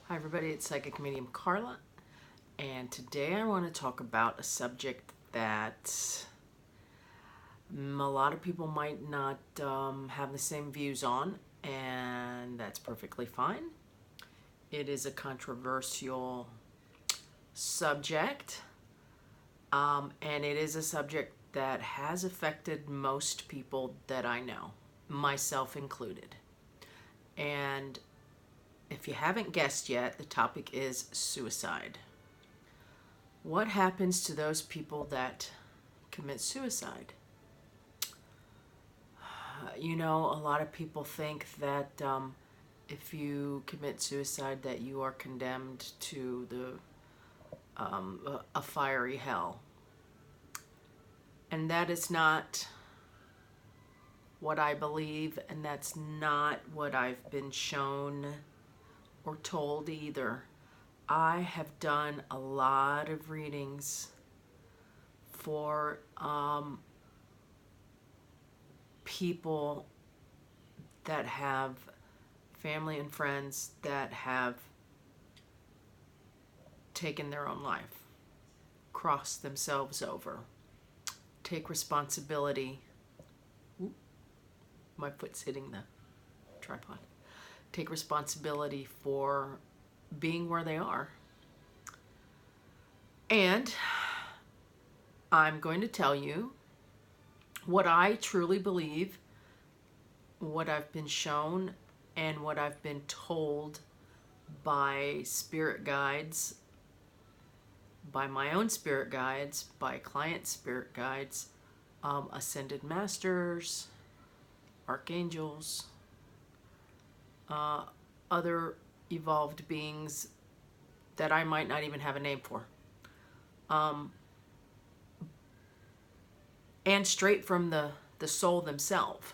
Hi everybody, it's Psychic Medium Carla, and today I want to talk about a subject that a lot of people might not have the same views on, and that's perfectly fine. It is a controversial subject, and it is a subject that has affected most people that I know, myself included. And if you haven't guessed yet, the topic is suicide. What happens to those people that commit suicide? A lot of people think that if you commit suicide that you are condemned to a fiery hell. And that is not what I believe, and that's not what I've been shown or told either. I have done a lot of readings for people that have family and friends that have taken their own life, crossed themselves over, take responsibility. Ooh, my foot's hitting the tripod. Take responsibility for being where they are. And I'm going to tell you what I truly believe, what I've been shown, and what I've been told by spirit guides, by my own spirit guides, by client spirit guides, ascended masters, archangels, other evolved beings that I might not even have a name for. And straight from the soul themselves.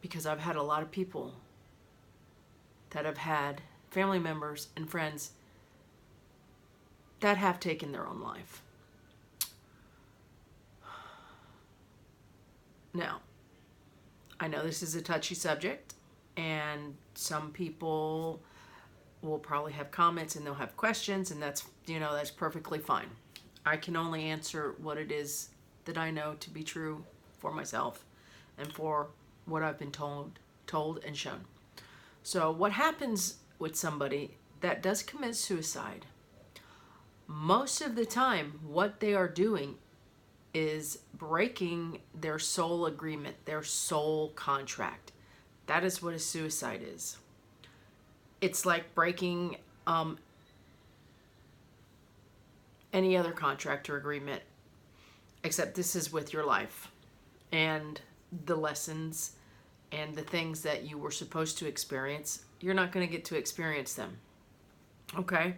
Because I've had a lot of people that have had family members and friends that have taken their own life. Now, I know this is a touchy subject, and some people will probably have comments and they'll have questions, and that's perfectly fine. I can only answer what it is that I know to be true for myself and for what I've been told and shown. So what happens with somebody that does commit suicide? Most of the time, what they are doing is breaking their soul agreement, their soul contract. That is what a suicide is. It's like breaking any other contract or agreement, except this is with your life and the lessons and the things that you were supposed to experience. You're not going to get to experience them. Okay?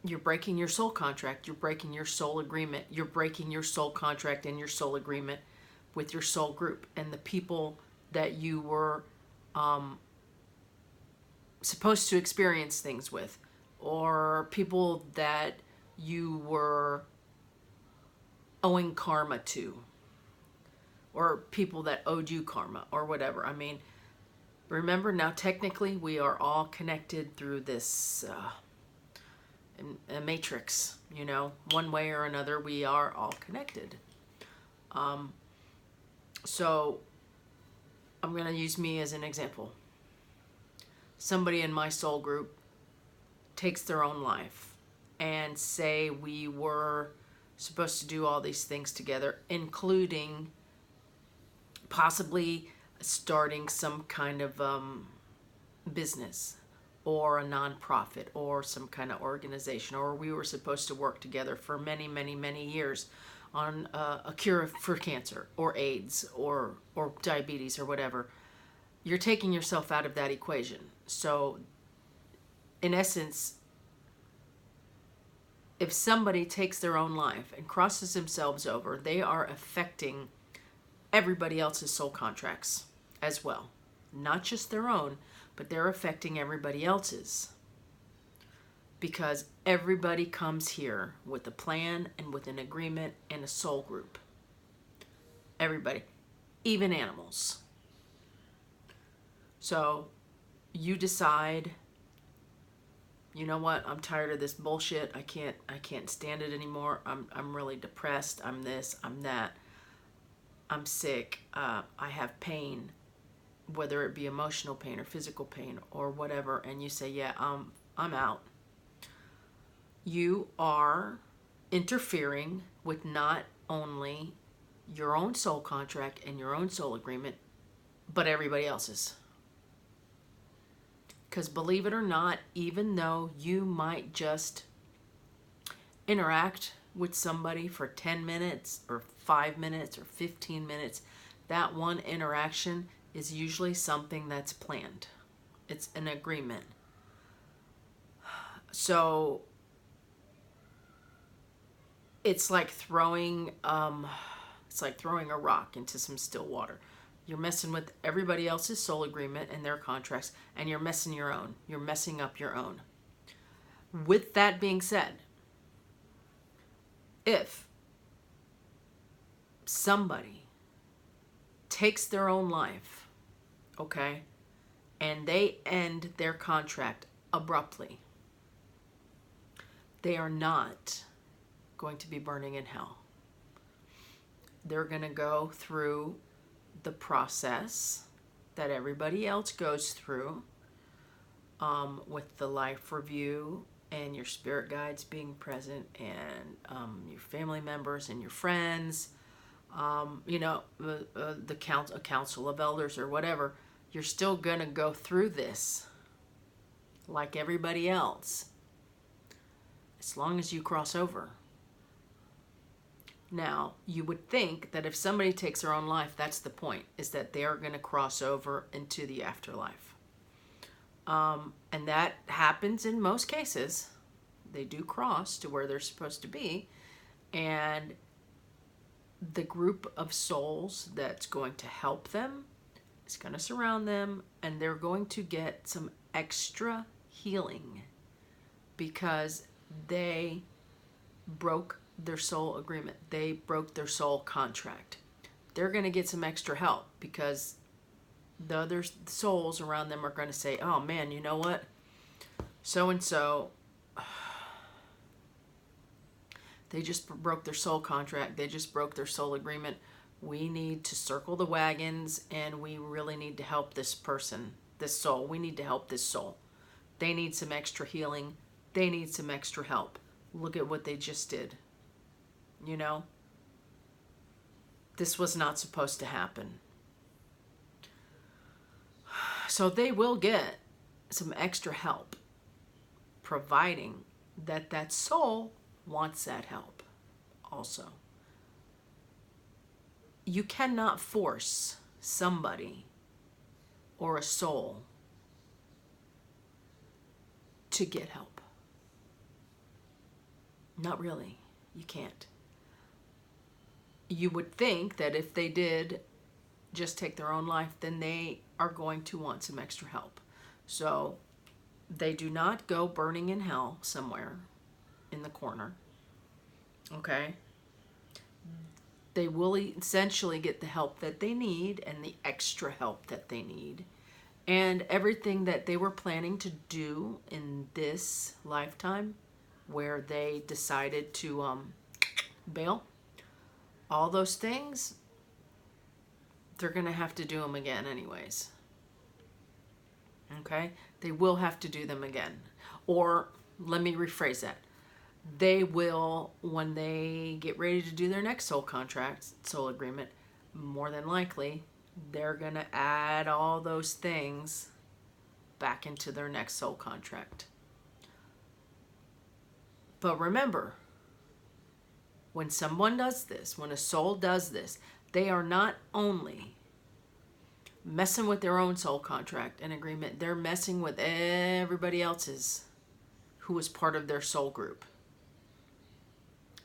You're breaking your soul contract. You're breaking your soul agreement. You're breaking your soul contract and your soul agreement with your soul group and the people that you were supposed to experience things with, or people that you were owing karma to, or people that owed you karma, or whatever. I mean, remember, now technically we are all connected through this a matrix, one way or another. We are all connected. So I'm going to use me as an example. Somebody in my soul group takes their own life, and say we were supposed to do all these things together, including possibly starting some kind of business or a nonprofit or some kind of organization, or we were supposed to work together for many, many, many years on a cure for cancer or AIDS or diabetes or whatever. You're taking yourself out of that equation. So in essence, if somebody takes their own life and crosses themselves over, they are affecting everybody else's soul contracts as well. Not just their own, but they're affecting everybody else's. Because everybody comes here with a plan and with an agreement and a soul group. Everybody. Even animals. So you decide, you know what, I'm tired of this bullshit. I can't stand it anymore. I'm really depressed. I'm this, I'm that. I'm sick. I have pain, whether it be emotional pain or physical pain or whatever, and you say, yeah, I'm out. You are interfering with not only your own soul contract and your own soul agreement, but everybody else's. Because believe it or not, even though you might just interact with somebody for 10 minutes or 5 minutes or 15 minutes, that one interaction is usually something that's planned. It's an agreement. So it's like throwing a rock into some still water. You're messing with everybody else's soul agreement and their contracts, and you're messing your own. You're messing up your own. With that being said, if somebody takes their own life, okay, and they end their contract abruptly, they are not going to be burning in hell. They're going to go through the process that everybody else goes through, with the life review and your spirit guides being present, and your family members and your friends, a council of elders or whatever. You're still going to go through this like everybody else, as long as you cross over. Now, you would think that if somebody takes their own life, that's the point, is that they are going to cross over into the afterlife. And that happens in most cases. They do cross to where they're supposed to be. And the group of souls that's going to help them is going to surround them, and they're going to get some extra healing because they broke their soul agreement. They broke their soul contract. They're going to get some extra help because the other souls around them are going to say, oh man, you know what? So-and-so, they just broke their soul contract. They just broke their soul agreement. We need to circle the wagons, and we really need to help this person, this soul. We need to help this soul. They need some extra healing. They need some extra help. Look at what they just did. You know, this was not supposed to happen. So they will get some extra help, providing that that soul wants that help also. You cannot force somebody or a soul to get help. Not really. You can't. You would think that if they did just take their own life, then they are going to want some extra help. So they do not go burning in hell somewhere in the corner. Okay? They will essentially get the help that they need and the extra help that they need. And everything that they were planning to do in this lifetime, where they decided to bail, all those things, they're going to have to do them again anyways. Okay? They will have to do them again. Or, let me rephrase that. They will, when they get ready to do their next soul contract, soul agreement, more than likely, they're going to add all those things back into their next soul contract. But remember, when someone does this, when a soul does this, they are not only messing with their own soul contract and agreement, they're messing with everybody else's who was part of their soul group.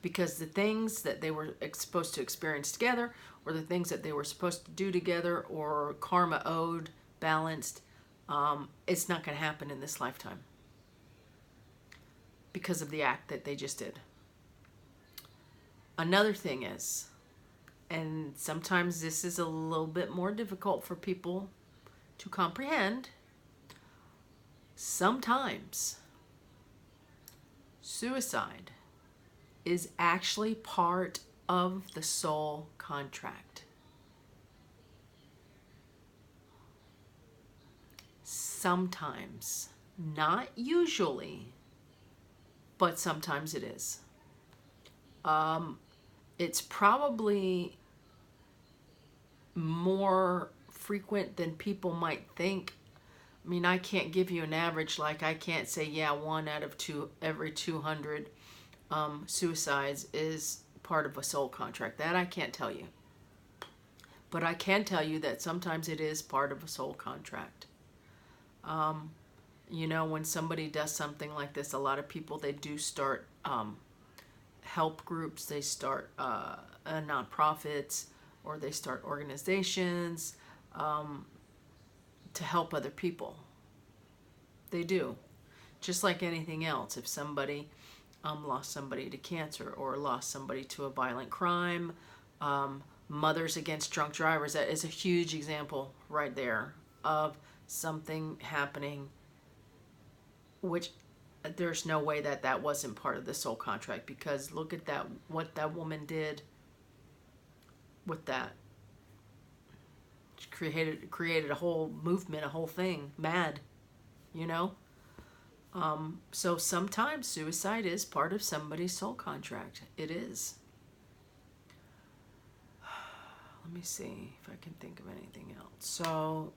Because the things that they were supposed to experience together, or the things that they were supposed to do together, or karma owed, balanced, it's not going to happen in this lifetime because of the act that they just did. Another thing is, and sometimes this is a little bit more difficult for people to comprehend, Sometimes suicide is actually part of the soul contract. Sometimes, not usually, but sometimes it is. It's probably more frequent than people might think. I mean, I can't give you an average. Like, I can't say, yeah, 1 out of every 200 suicides is part of a soul contract. That I can't tell you. But I can tell you that sometimes it is part of a soul contract. You know, when somebody does something like this, a lot of people, they do start help groups, they start nonprofits, or they start organizations to help other people. They do. Just like anything else. If somebody lost somebody to cancer or lost somebody to a violent crime, Mothers Against Drunk Drivers, that is a huge example right there of something happening which there's no way that that wasn't part of the soul contract, because look at that, what that woman did with that. She created a whole movement, a whole thing, mad, you know? So sometimes suicide is part of somebody's soul contract. It is. Let me see if I can think of anything else. So,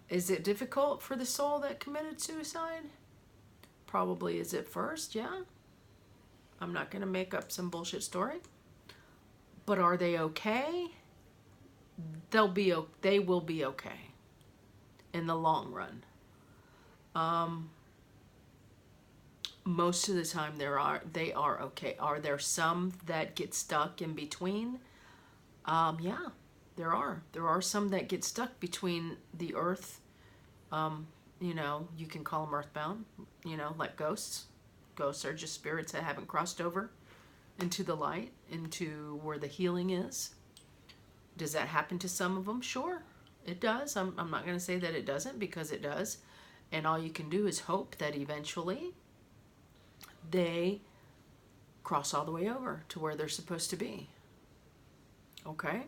is it difficult for the soul that committed suicide? Probably is at first, yeah. I'm not going to make up some bullshit story. But are they okay? They will be okay in the long run. Most of the time they are okay. Are there some that get stuck in between? Yeah, there are. There are some that get stuck between the earth. You know, you can call them earthbound, you know, like ghosts. Ghosts are just spirits that haven't crossed over into the light, into where the healing is. Does that happen to some of them? Sure, it does. I'm not going to say that it doesn't, because it does. And all you can do is hope that eventually they cross all the way over to where they're supposed to be. Okay?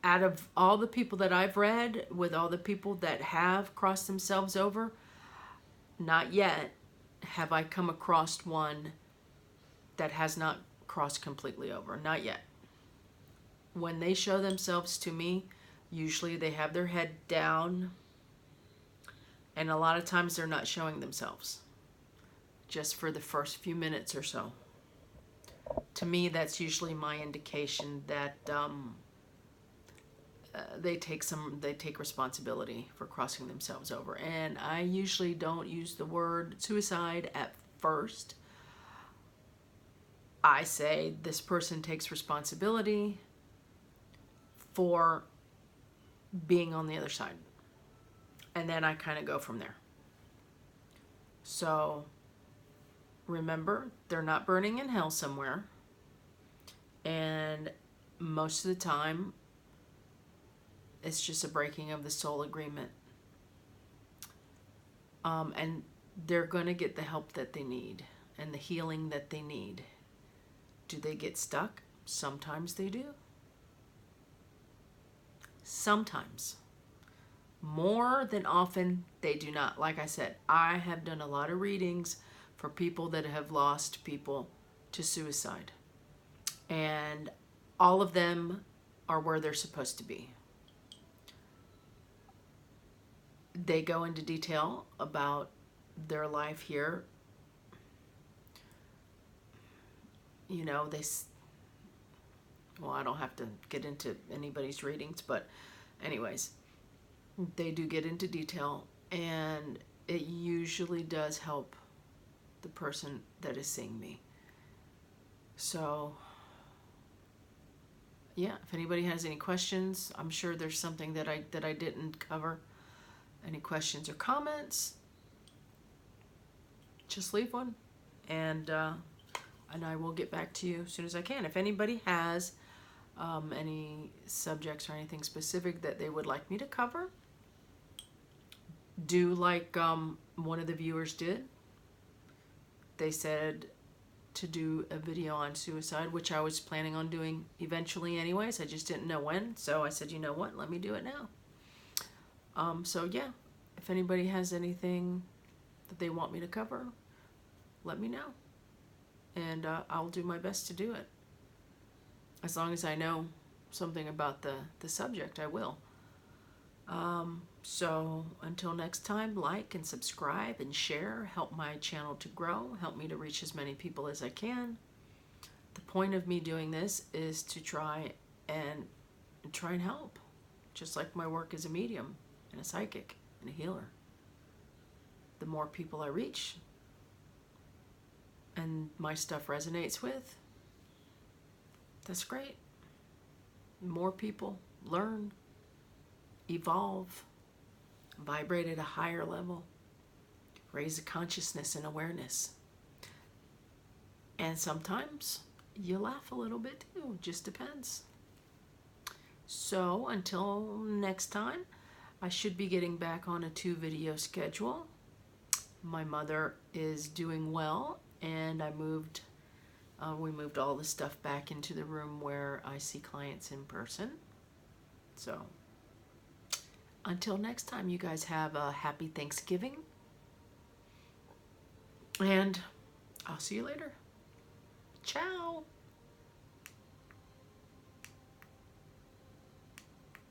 Out of all the people that I've read, with all the people that have crossed themselves over, not yet have I come across one that has not crossed completely over. Not yet. When they show themselves to me, usually they have their head down, and a lot of times they're not showing themselves, just for the first few minutes or so. To me, that's usually my indication that they take responsibility for crossing themselves over. And I usually don't use the word suicide at first. I say this person takes responsibility for being on the other side. And then I kind of go from there. So remember, they're not burning in hell somewhere. And most of the time, it's just a breaking of the soul agreement. And they're going to get the help that they need and the healing that they need. Do they get stuck? Sometimes they do. Sometimes. More than often, they do not. Like I said, I have done a lot of readings for people that have lost people to suicide. And all of them are where they're supposed to be. They go into detail about their life here. You know, I don't have to get into anybody's readings, but anyways, they do get into detail, and it usually does help the person that is seeing me. So, yeah, if anybody has any questions, I'm sure there's something that I didn't cover. Any questions or comments, just leave one, and I will get back to you as soon as I can. If anybody has any subjects or anything specific that they would like me to cover, do like one of the viewers did. They said to do a video on suicide, which I was planning on doing eventually anyways. I just didn't know when. So I said, you know what, let me do it now. So yeah, if anybody has anything that they want me to cover, let me know. And I'll do my best to do it. As long as I know something about the subject, I will. So until next time, like and subscribe and share. Help my channel to grow. Help me to reach as many people as I can. The point of me doing this is to try and help. Just like my work as a medium and a psychic and a healer. The more people I reach and my stuff resonates with, that's great. More people learn, evolve, vibrate at a higher level, raise the consciousness and awareness. And sometimes you laugh a little bit too, just depends. So until next time, I should be getting back on a 2-video schedule. My mother is doing well, and we moved all the stuff back into the room where I see clients in person. So until next time, you guys have a happy Thanksgiving, and I'll see you later. Ciao.